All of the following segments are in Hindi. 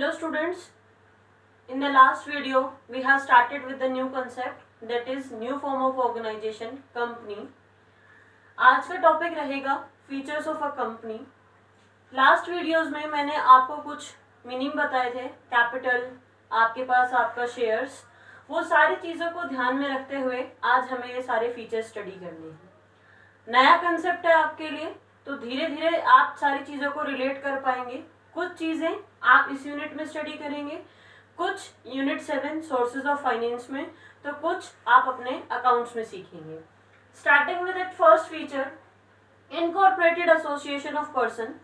Hello students, in the last video we have started with the new concept that is new form of organization company. आज का टॉपिक रहेगा features of a company. Last videos में मैंने आपको कुछ मीनिंग बताए थे, कैपिटल, आपके पास आपका शेयर्स, वो सारी चीज़ों को ध्यान में रखते हुए आज हमें ये सारे फीचर्स स्टडी करने हैं. नया कंसेप्ट है आपके लिए, तो धीरे धीरे आप सारी चीज़ों को रिलेट कर पाएंगे. कुछ चीज़ें आप इस यूनिट में स्टडी करेंगे, कुछ यूनिट 7 सोर्सेज ऑफ फाइनेंस में, तो कुछ आप अपने अकाउंट्स में सीखेंगे. Starting with that first feature, incorporated association of person.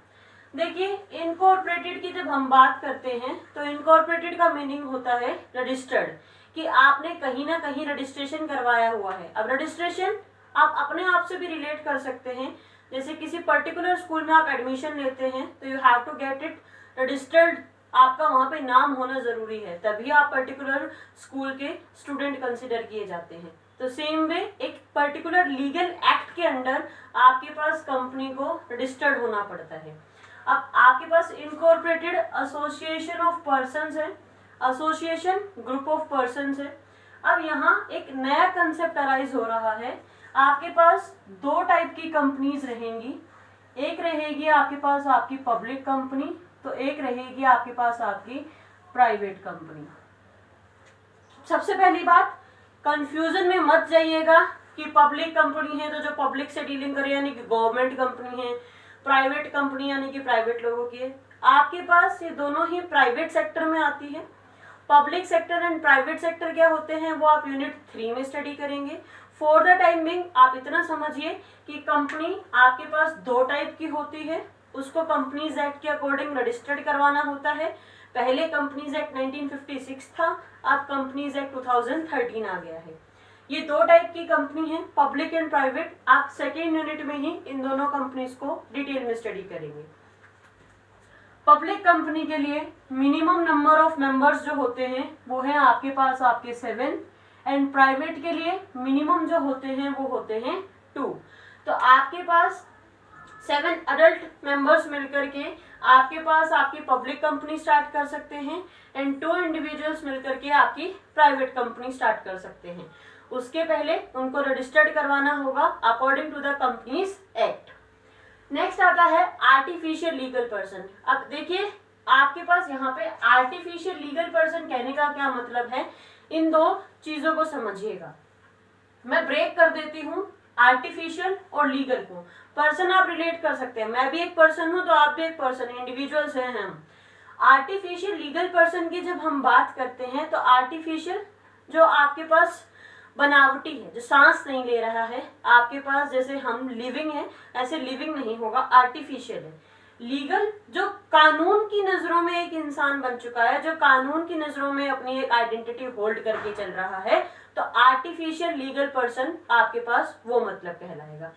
देखिए, इनकॉर्पोरेटेड की जब हम बात करते हैं तो इनकॉर्पोरेटेड का मीनिंग होता है रजिस्टर्ड, कि आपने कहीं ना कहीं रजिस्ट्रेशन करवाया हुआ है. अब रजिस्ट्रेशन आप अपने आप से भी रिलेट कर सकते हैं. जैसे किसी पर्टिकुलर स्कूल में आप एडमिशन लेते हैं तो you have to get it registered, आपका वहाँ पे नाम होना ज़रूरी है, तभी आप पर्टिकुलर स्कूल के स्टूडेंट कंसिडर किए जाते हैं. तो सेम वे एक पर्टिकुलर लीगल एक्ट के अंडर आपके पास कंपनी को रजिस्टर्ड होना पड़ता है. अब आपके पास इनकॉर्पोरेटेड एसोसिएशन ऑफ पर्सन्स है, एसोसिएशन ग्रुप ऑफ पर्सन्स है. अब यहाँ एक नया कंसेप्ट अराइज हो रहा है. आपके पास दो टाइप की कंपनीज रहेंगी. एक रहेगी आपके पास आपकी पब्लिक कंपनी, तो एक रहेगी आपके पास आपकी प्राइवेट कंपनी. सबसे पहली बात, कंफ्यूजन में मत जाइएगा कि पब्लिक कंपनी है तो जो पब्लिक से डीलिंग करे यानी कि गवर्नमेंट कंपनी है, प्राइवेट कंपनी यानी कि प्राइवेट लोगों की है. आपके पास ये दोनों ही प्राइवेट सेक्टर में आती है. Public sector and private sector क्या होते हैं वो आप यूनिट 3 में स्टडी करेंगे. फॉर द टाइम बिंग आप इतना समझिए कि कंपनी आपके पास दो टाइप की होती है. उसको कंपनीज एक्ट के अकॉर्डिंग रजिस्टर्ड करवाना होता है. पहले कंपनीज एक्ट 1956 था, अब कंपनीज एक्ट 2013 आ गया है. ये दो टाइप की कंपनी है, पब्लिक एंड प्राइवेट. आप सेकेंड यूनिट में ही इन दोनों कंपनीज को डिटेल में स्टडी करेंगे. पब्लिक कंपनी के लिए मिनिमम नंबर ऑफ मेंबर्स जो होते हैं वो है आपके पास आपके 7, एंड प्राइवेट के लिए मिनिमम जो होते हैं वो होते हैं 2. तो आपके पास 7 अडल्ट मेंबर्स मिलकर के आपके पास आपकी पब्लिक कंपनी स्टार्ट कर सकते हैं, एंड 2 इंडिविजुअल्स मिलकर के आपकी प्राइवेट कंपनी स्टार्ट कर सकते हैं. उसके पहले उनको रजिस्टर्ड करवाना होगा according to the companies act. Next आता है आर्टिफिशियल लीगल पर्सन. अब देखिए, आपके पास यहाँ पे आर्टिफिशियल लीगल पर्सन कहने का क्या मतलब है, इन दो चीजों को समझिएगा. मैं ब्रेक कर देती हूँ आर्टिफिशियल और लीगल को. पर्सन आप रिलेट कर सकते हैं, मैं भी एक पर्सन हूँ तो आप भी एक पर्सन, इंडिविजुअल्स हैं हम. आर्टिफिशियल लीगल पर्सन की जब हम बात करते हैं तो आर्टिफिशियल जो आपके पास बनावटी है, जो सांस नहीं ले रहा है आपके पास, जैसे हम लिविंग है ऐसे लिविंग नहीं होगा, आर्टिफिशियल है. लीगल जो कानून की नजरों में एक इंसान बन चुका है, जो कानून की नजरों में अपनी एक आइडेंटिटी होल्ड करके चल रहा है, तो आर्टिफिशियल लीगल पर्सन आपके पास वो मतलब कहलाएगा.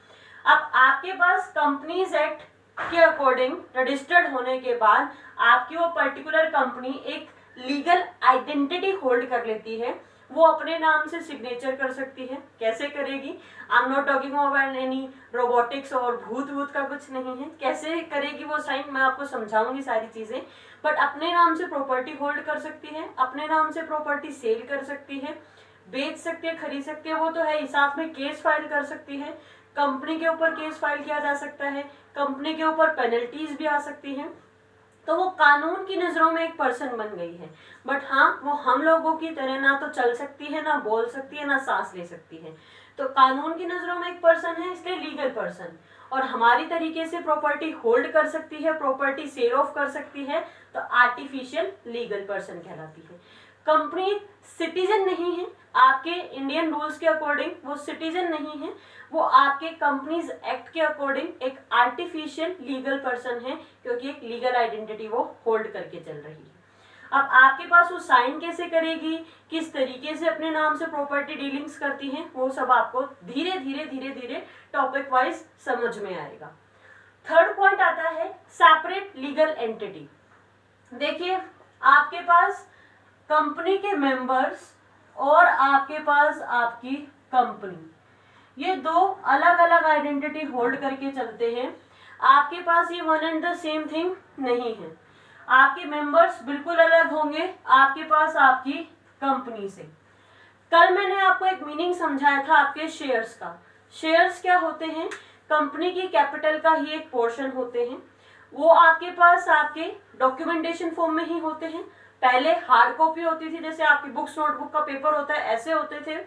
अब आपके पास कंपनीज एक्ट के अकॉर्डिंग रजिस्टर्ड होने के बाद आपकी वो पर्टिकुलर कंपनी एक लीगल आइडेंटिटी होल्ड कर लेती है. वो अपने नाम से सिग्नेचर कर सकती है. कैसे करेगी? I am not talking about any robotics और भूत भूत का कुछ नहीं है. कैसे करेगी वो साइन, मैं आपको समझाऊंगी सारी चीजें. बट अपने नाम से प्रॉपर्टी होल्ड कर सकती है, अपने नाम से प्रॉपर्टी सेल कर सकती है, बेच सकती है, खरीद सकती है, वो तो है ही. साथ में केस फाइल कर सकती है, कंपनी के ऊपर केस फाइल किया जा सकता है, कंपनी के ऊपर पेनल्टीज भी आ सकती हैं. तो वो कानून की नजरों में एक पर्सन बन गई है. बट हाँ, वो हम लोगों की तरह ना तो चल सकती है, ना बोल सकती है, ना सांस ले सकती है. तो कानून की नजरों में एक पर्सन है, इसलिए लीगल पर्सन. और हमारी तरीके से प्रॉपर्टी होल्ड कर सकती है, प्रॉपर्टी सेल ऑफ कर सकती है, तो आर्टिफिशियल लीगल पर्सन कहलाती है. कंपनी सिटीजन नहीं है, आपके इंडियन रूल्स के अकॉर्डिंग वो सिटीजन नहीं है, वो आपके कंपनीज एक्ट के अकॉर्डिंग एक आर्टिफिशियल लीगल पर्सन है, क्योंकि एक लीगल आइडेंटिटी वो होल्ड करके चल रही है. अब आपके पास वो साइन कैसे करेगी, किस तरीके से अपने नाम से प्रॉपर्टी डीलिंग्स करती हैं, वो सब आपको धीरे धीरे धीरे धीरे टॉपिक वाइज समझ में आएगा. थर्ड पॉइंट आता है सेपरेट लीगल एंटिटी. देखिए, आपके पास कंपनी के मेंबर्स और आपके पास आपकी कंपनी, ये दो अलग अलग आइडेंटिटी होल्ड करके चलते हैं. आपके पास ये one and the same thing नहीं है. आपके मेंबर्स बिल्कुल अलग होंगे आपके पास आपकी कंपनी से। कल मैंने आपको एक मीनिंग समझाया था आपके शेयर्स का। शेयर्स क्या होते हैं? कंपनी की कैपिटल का ही एक पोर्शन होते हैं। वो आपके पास आपके डॉक्यूमेंटेशन फॉर्म में ही होते हैं। पहले हार्ड कॉपी होती थी, जैसे आपकी बुक्स नोटबुक का पेपर होता है, ऐसे होते थे।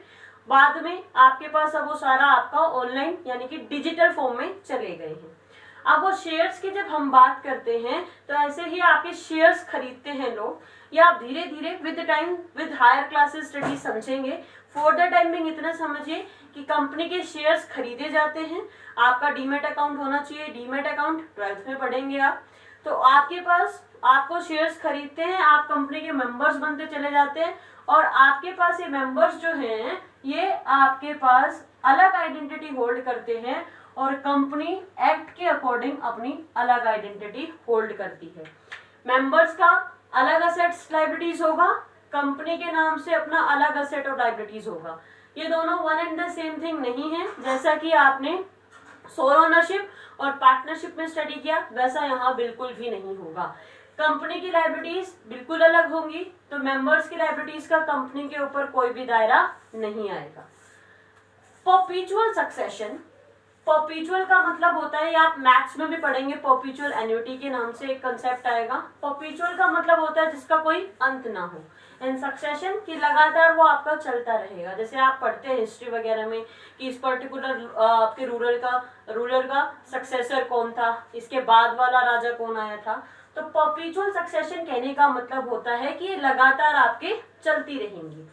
बाद में आपके पास अब वो सारा आपका ऑनलाइन यानी कि डिजिटल फॉर्म में चले गए हैं। अब वो शेयर्स की जब हम बात करते हैं तो ऐसे ही आपके शेयर्स खरीदते हैं लोग, या आप धीरे धीरे with time with higher classes study समझेंगे। फॉर द टाइम बिंग इतना समझिए कि कंपनी के शेयर्स खरीदे जाते हैं। आपका डीमेट अकाउंट होना चाहिए। डीमेट अकाउंट 12th में पढ़ेंगे आप। तो आपके पास आपको शेयर्स खरीदते हैं, आप कंपनी के मेंबर्स बनते चले जाते हैं, और आपके पास ये मेंबर्स जो हैं ये आपके पास अलग आइडेंटिटी होल्ड करते हैं और कंपनी एक्ट के अकॉर्डिंग अपनी अलग आइडेंटिटी होल्ड करती है। मेंबर्स का अलग असेट्स लायबिलिटीज होगा, कंपनी के नाम से अपना अलग असेट और लायबिलिटीज होगा। ये दोनों one and the same thing नहीं है। जैसा कि आपने सोल ओनरशिप और पार्टनरशिप में स्टडी किया वैसा यहाँ बिल्कुल भी नहीं होगा। कंपनी की लायबिलिटीज बिल्कुल अलग होंगी, तो मेंबर्स की लायबिलिटीज का कंपनी के ऊपर कोई भी दायरा नहीं आएगा। परपेचुअल सक्सेशन, परपेचुअल का मतलब होता है, आप मैथ्स में भी पढ़ेंगे, परपेचुअल एन्युटी के नाम से एक कंसेप्ट आएगा। परपेचुअल का मतलब होता है जिसका कोई अंत ना हो। इन सक्सेशन की लगातार वो आपका चलता रहेगा। जैसे आप पढ़ते हैं हिस्ट्री वगैरह में कि इस पर्टिकुलर आपके रूलर का सक्सेसर कौन था, इसके बाद वाला राजा कौन आया था। तो परपेचुअल सक्सेशन कहने का मतलब होता है कि ये लगातार आपके चलती रहेंगी।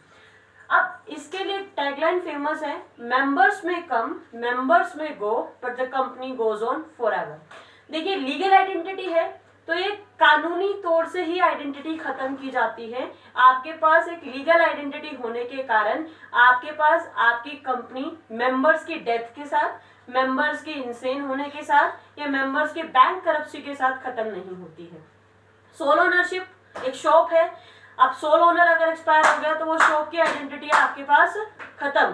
अब इसके लिए टैगलाइन फेमस है, मेंबर्स में कम, मेंबर्स में go, but the company goes on forever. देखिए लीगल आइडेंटिटी है तो ये कानूनी तौर से ही आइडेंटिटी खत्म की जाती है। आपके पास एक लीगल आइडेंटिटी होने के कारण आपके पास आपकी कंपनी मेंबर्स की डेथ के साथ, मेंबर्स के इंसेन होने के साथ या मेंबर्स के बैंक करप्सी के साथ खत्म नहीं होती है। सोल ओनरशिप एक शॉप है, अब सोल ओनर अगर एक्सपायर हो गया तो वो शॉप की आइडेंटिटी आपके पास खत्म।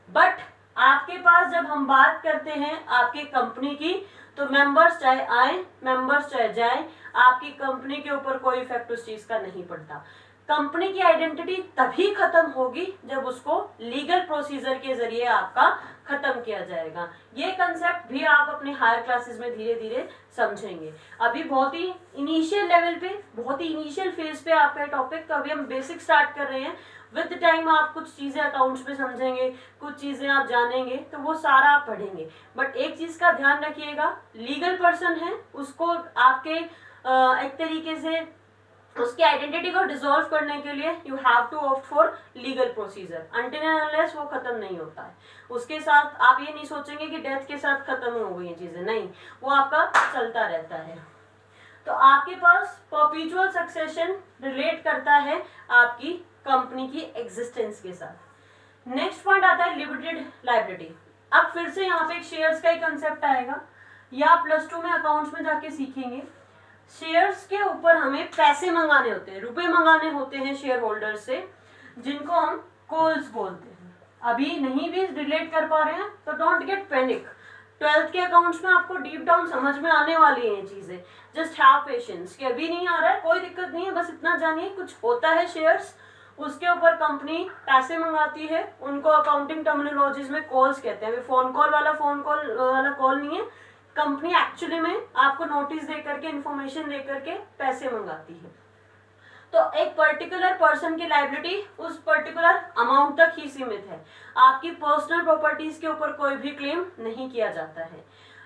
बट आपके पास जब हम बात करते हैं आपकी कंपनी की, तो मेंबर्स चाहे आए, मेंबर्स चाहे जाए, आपकी कंपनी के ऊपर कोई इफेक्ट उस चीज का नहीं पड़ता। कंपनी की आइडेंटिटी तभी खत्म होगी जब उसको लीगल प्रोसीजर के जरिए आपका खत्म किया जाएगा। ये कंसेप्ट भी आप अपने हायर क्लासेस में धीरे धीरे समझेंगे। अभी बहुत ही इनिशियल लेवल पे, बहुत ही इनिशियल फेज पे आपका टॉपिक, तो अभी हम बेसिक स्टार्ट कर रहे हैं। विद टाइम आप कुछ चीजें अकाउंट्स में समझेंगे, कुछ चीजें आप जानेंगे, तो वो सारा आप पढ़ेंगे। बट एक चीज का ध्यान रखिएगा, लीगल पर्सन है उसको आपके एक तरीके से उसकी आइडेंटिटी को डिसॉल्व करने के लिए you have to opt for legal procedure. Until and unless वो खत्म नहीं होता है। उसके साथ आप ये नहीं सोचेंगे कि डेथ के साथ खत्म हो गई ये चीजें, नहीं, वो आपका चलता रहता है। तो आपके पास परपेचुअल सक्सेशन रिलेट करता है आपकी कंपनी की एग्जिस्टेंस के साथ। नेक्स्ट पॉइंट आता है लिमिटेड लायबिलिटी। अब फिर से यहाँ पे एक शेयर्स का ही कंसेप्ट आएगा, या +2 में अकाउंट्स में जाके सीखेंगे। शेयर्स के ऊपर हमें पैसे मंगाने होते हैं, रुपए मंगाने होते हैं शेयर होल्डर से, जिनको हम कॉल्स बोलते हैं। अभी नहीं भी रिलेट कर पा रहे हैं तो डोंट गेट पैनिक। 12th के अकाउंट्स में आपको डीप डाउन समझ में आने वाली हैं ये चीजें। जस्ट हैव पेशेंस कि अभी नहीं आ रहा है, कोई दिक्कत नहीं है, बस इतना जानिए कुछ होता है शेयर्स, उसके ऊपर कंपनी पैसे मंगाती है, उनको अकाउंटिंग टर्मिनोलॉजीज में कॉल्स कहते हैं। फोन कॉल वाला कॉल नहीं है, कंपनी एक्चुअली में आपको नोटिस दे करके, इंफॉर्मेशन दे करके पैसे मंगाती है। तो एक पर्टिकुलर पर्सन की लायबिलिटी उस पर्टिकुलर अमाउंट तक ही सीमित है। आपकी पर्सनल प्रॉपर्टीज के ऊपर कोई भी क्लेम नहीं किया जाता है।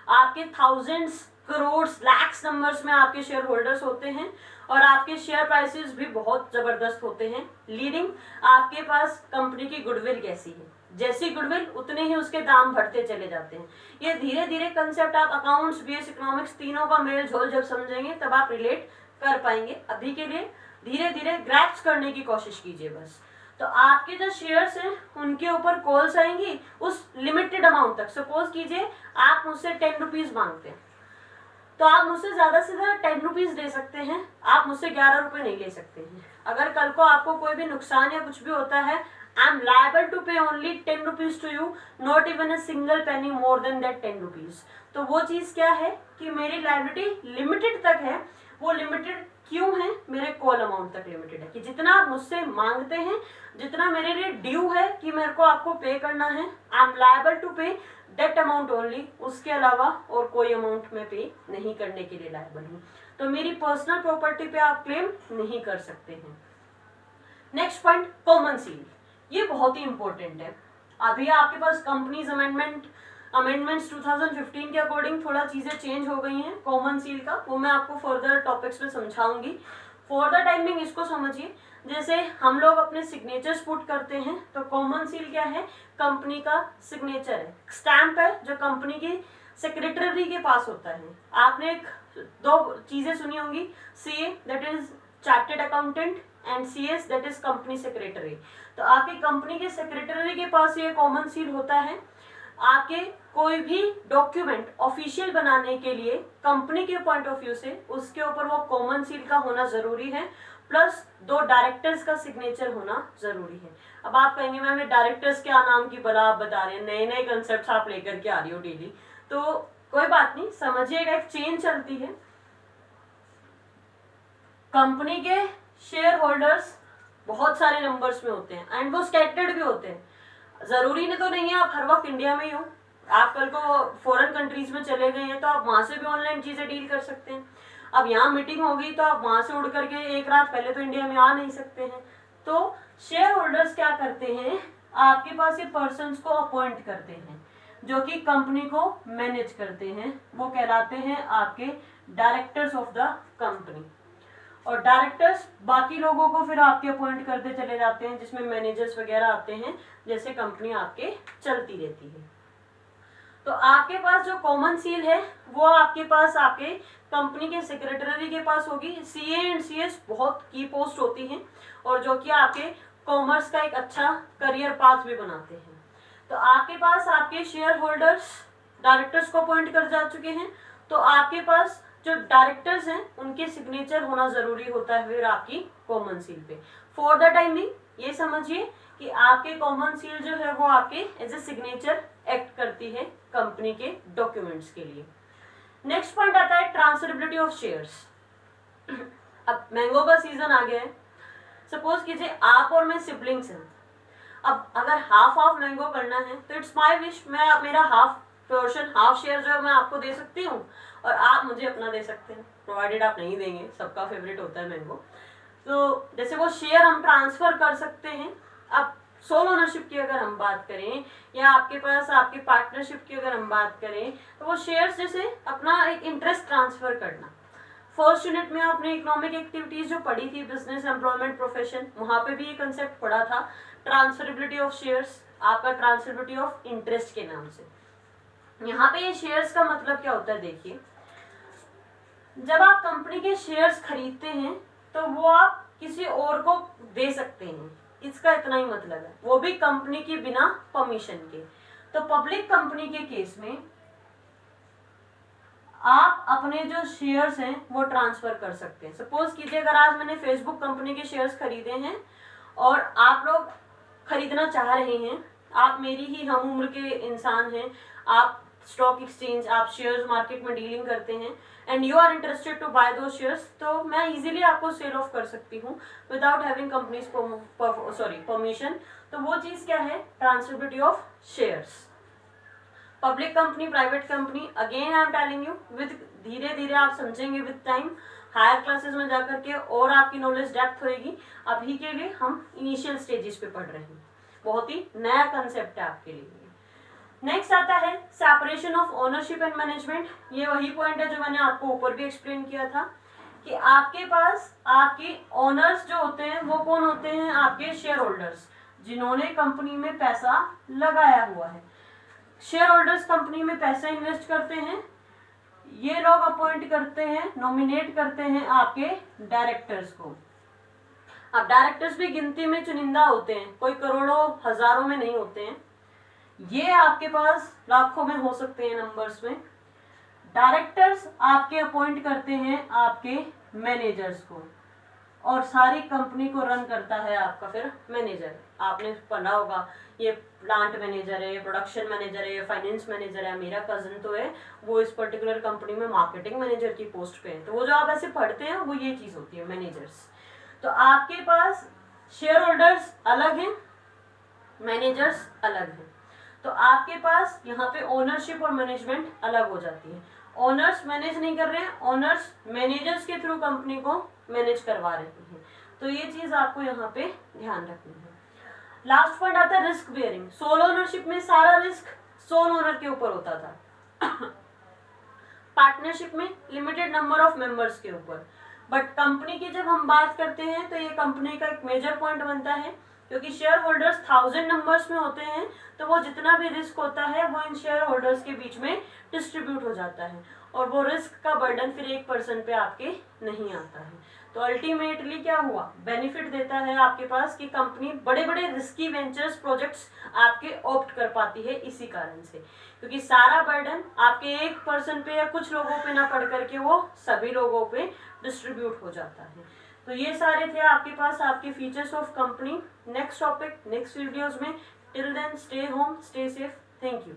आपके थाउजेंड्स, करोड्स, लैक्स नंबर्स में आपके शेयर होल्डर्स होते हैं और आपके शेयर प्राइसेस भी बहुत जबरदस्त होते हैं। लीडिंग आपके पास कंपनी की गुडविल कैसी है, जैसी गुडविल उतने ही उसके दाम बढ़ते चले जाते हैं। ये धीरे धीरे कंसेप्ट आप अकाउंट्स, बीएस इकोनॉमिक्स तीनों का मेल झोल जब समझेंगे तब आप रिलेट कर पाएंगे। अभी के लिए धीरे धीरे ग्रैप्स करने की कोशिश कीजिए बस। तो आपके जो शेयर्स हैं उनके ऊपर कॉल्स आएंगी उस लिमिटेड अमाउंट तक। सपोज कीजिए आप मुझसे 10 रुपीज मांगते हैं, तो आप मुझसे ज्यादा से ज्यादा 10 रुपीज दे सकते हैं, आप मुझसे 11 रुपए नहीं ले सकते हैं। अगर कल को आपको कोई भी नुकसान या कुछ भी होता है, I am liable to pay only 10 rupees to you, not even a single penny more than that 10 rupees. तो वो चीज क्या है कि मेरी लायबिलिटी लिमिटेड तक है, वो लिमिटेड क्यों है, मेरे कॉल अमाउंट तक लिमिटेड है कि जितना आप मुझसे मांगते हैं, जितना मेरे लिए ड्यू है कि मेरे को आपको पे करना है, आई एम लायबल टू पे दैट अमाउंट ओनली, उसके अलावा और कोई अमाउंट मैं पे नहीं करने के लिए लायबल हूँ। तो मेरी पर्सनल प्रॉपर्टी पे आप क्लेम नहीं कर सकते हैं। Next point, common seal. ये बहुत ही इंपॉर्टेंट है। अभी आपके पास कंपनीज अमेंडमेंट्स 2015 के अकॉर्डिंग थोड़ा चीजें चेंज हो गई हैं कॉमन सील का, वो मैं आपको फर्दर टॉपिक्स में समझाऊंगी। फॉर द टाइमिंग इसको समझिए, जैसे हम लोग अपने सिग्नेचर्स पुट करते हैं तो कॉमन सील क्या है, कंपनी का सिग्नेचर है, स्टैंप है जो कंपनी की सेक्रेटरी के पास होता है। आपने दो चीजें सुनी होंगी, CA that is chartered accountant and CS that is company secretary. तो आपकी कंपनी के सेक्रेटरी के पास ये कॉमन सील होता है। आपके कोई भी डॉक्यूमेंट ऑफिशियल बनाने के लिए कंपनी के पॉइंट ऑफ व्यू से उसके ऊपर वो कॉमन सील का होना जरूरी है, प्लस 2 डायरेक्टर्स का सिग्नेचर होना जरूरी है। अब आप कहेंगे मैम डायरेक्टर्स क्या नाम की बला आप बता रहे हैं, नए नए कंसेप्ट आप लेकर के आ रही हो डेली, तो कोई बात नहीं, समझिएगा एक चेन चलती है। कंपनी के शेयर होल्डर्स बहुत सारे नंबर्स में होते हैं एंड वो स्कैटर्ड भी होते हैं। जरूरी तो नहीं है आप हर वक्त इंडिया में ही हो, आप कल को फॉरेन कंट्रीज में चले गए हैं तो आप वहां से भी ऑनलाइन चीजें डील कर सकते हैं। अब यहाँ मीटिंग हो गई तो आप वहां से उड़ करके एक रात पहले तो इंडिया में आ नहीं सकते हैं। तो शेयर होल्डर्स क्या करते हैं, आपके पास ये पर्सन्स को अपॉइंट करते हैं जो कि कंपनी को मैनेज करते हैं, वो कहलाते हैं आपके डायरेक्टर्स ऑफ द कंपनी। और डायरेक्टर्स बाकी लोगों को फिर आपके अपॉइंट करते चले जाते हैं, जिसमें मैनेजर्स वगैरह आते हैं, जैसे कंपनी आपके चलती रहती है। तो आपके पास जो कॉमन सील है वो आपके पास आपके कंपनी के सेक्रेटरी के पास होगी। सीए एंड सीएस बहुत की पोस्ट होती हैं और जो कि आपके कॉमर्स का एक अच्छा करियर पाथ भी बनाते हैं। तो आपके पास आपके शेयर होल्डर्स डायरेक्टर्स को अपॉइंट कर जा चुके हैं, तो आपके पास जो डायरेक्टर्स हैं उनके सिग्नेचर होना जरूरी होता है फिर आपकी कॉमन सील पे। फॉर द टाइमिंग ये समझिए कि आपके कॉमन सील जो है वो आपके एज ए सिग्नेचर एक्ट करती है कंपनी के डॉक्यूमेंट्स के लिए। नेक्स्ट पॉइंट आता है ट्रांसफरेबिलिटी ऑफ शेयर्स। अब मैंगो का सीजन आ गया है, सपोज कीजिए आप और मैं सिबलिंग्स हैं। अब अगर हाफ हाफ मैंगो करना है तो इट्स माय विश, मैं मेरा हाफ पोर्शन हाफ शेयर जो है मैं आपको दे सकती हूँ और आप मुझे अपना दे सकते हैं, प्रोवाइडेड आप नहीं देंगे, सबका फेवरेट होता है मैंगो। तो जैसे वो शेयर हम ट्रांसफर कर सकते हैं। अब सोल ओनरशिप की अगर हम बात करें या आपके पास आपके पार्टनरशिप की अगर हम बात करें तो वो शेयर्स जैसे अपना एक इंटरेस्ट ट्रांसफर करना। फर्स्ट यूनिट में आपने इकोनॉमिक एक्टिविटीज जो पढ़ी थी, बिजनेस एम्प्लॉयमेंट प्रोफेशन, वहां पे भी ये कंसेप्ट पढ़ा था ट्रांसफरेबिलिटी ऑफ शेयर्स, आपका ट्रांसफरेबिलिटी ऑफ इंटरेस्ट के नाम से। यहाँ पे ये शेयर्स का मतलब क्या होता है, देखिए जब आप कंपनी के शेयर्स खरीदते हैं तो वो आप किसी और को दे सकते हैं, इसका इतना ही मतलब है, वो भी कंपनी के बिना परमिशन के। तो पब्लिक कंपनी के केस में आप अपने जो शेयर्स हैं वो ट्रांसफर कर सकते हैं। सपोज कीजिए अगर आज मैंने फेसबुक कंपनी के शेयर्स खरीदे हैं और आप लोग खरीदना चाह रहे हैं, आप मेरी ही हम उम्र के इंसान हैं, आप स्टॉक एक्सचेंज आप शेयर्स मार्केट में डीलिंग करते हैं and you are interested to buy दो शेयर्स, तो मैं इजीली आपको सेल ऑफ कर सकती हूँ विदाउट हैविंग कंपनीज परमिशन। तो वो चीज क्या है, transferability of shares. Public company private company, again I am telling you with धीरे धीरे आप समझेंगे विद टाइम, हायर क्लासेस में जाकर के और आपकी नॉलेज डेप्थ होएगी। अभी के लिए हम इनिशियल स्टेजेस पे पढ़ रहे हैं, बहुत ही नया कंसेप्ट है आपके लिए। नेक्स्ट आता है separation of ownership and management. ये वही पॉइंट है जो मैंने आपको ऊपर भी एक्सप्लेन किया था कि आपके पास आपके ओनर्स जो होते हैं वो कौन होते हैं, आपके शेयर होल्डर्स जिन्होंने कंपनी में पैसा लगाया हुआ है। शेयर होल्डर्स कंपनी में पैसा इन्वेस्ट करते हैं, ये लोग अपॉइंट करते हैं, नॉमिनेट करते हैं आपके डायरेक्टर्स को। अब डायरेक्टर्स भी गिनती में चुनिंदा होते हैं, कोई करोड़ों हजारों में नहीं होते हैं, ये आपके पास लाखों में हो सकते हैं नंबर्स में। डायरेक्टर्स आपके अपॉइंट करते हैं आपके मैनेजर्स को। और सारी कंपनी को रन करता है आपका फिर मैनेजर। आपने पढ़ा होगा ये प्लांट मैनेजर है, ये प्रोडक्शन मैनेजर है, ये फाइनेंस मैनेजर है। मेरा कजन तो है वो इस पर्टिकुलर कंपनी में मार्केटिंग मैनेजर की पोस्ट पे है। तो वो जो आप ऐसे पढ़ते हैं वो ये चीज होती है मैनेजर्स। तो आपके पास शेयर होल्डर्स अलग हैं, मैनेजर्स अलग हैं। तो आपके पास यहाँ पे ओनरशिप और मैनेजमेंट अलग हो जाती है। ओनर्स मैनेज नहीं कर रहे हैं, ओनर्स मैनेजर्स के थ्रू कंपनी को मैनेज करवा रहे हैं। तो ये चीज आपको यहाँ पे ध्यान रखनी है। लास्ट पॉइंट आता है रिस्क बेयरिंग। सोल ओनरशिप में सारा रिस्क सोल ओनर के ऊपर होता था, पार्टनरशिप में लिमिटेड नंबर ऑफ मेंबर्स के ऊपर। बट कंपनी की जब हम बात करते हैं तो ये कंपनी का एक मेजर पॉइंट बनता है, क्योंकि शेयर होल्डर्स 1000 नंबर्स में होते हैं तो वो जितना भी रिस्क होता है वो इन शेयर होल्डर्स के बीच में डिस्ट्रीब्यूट हो जाता है, और वो रिस्क का बर्डन फिर एक पर्सन पे आपके नहीं आता है। तो अल्टीमेटली क्या हुआ, बेनिफिट देता है आपके पास कि कंपनी बड़े बड़े रिस्की वेंचर्स प्रोजेक्ट्स आपके ऑप्ट कर पाती है इसी कारण से, क्योंकि सारा बर्डन आपके एक पर्सन पे या कुछ लोगों पे ना पड़ करके वो सभी लोगों पे डिस्ट्रीब्यूट हो जाता है। तो ये सारे थे आपके पास आपके features of company. Next topic next videos में। Till then stay home, stay safe, thank you.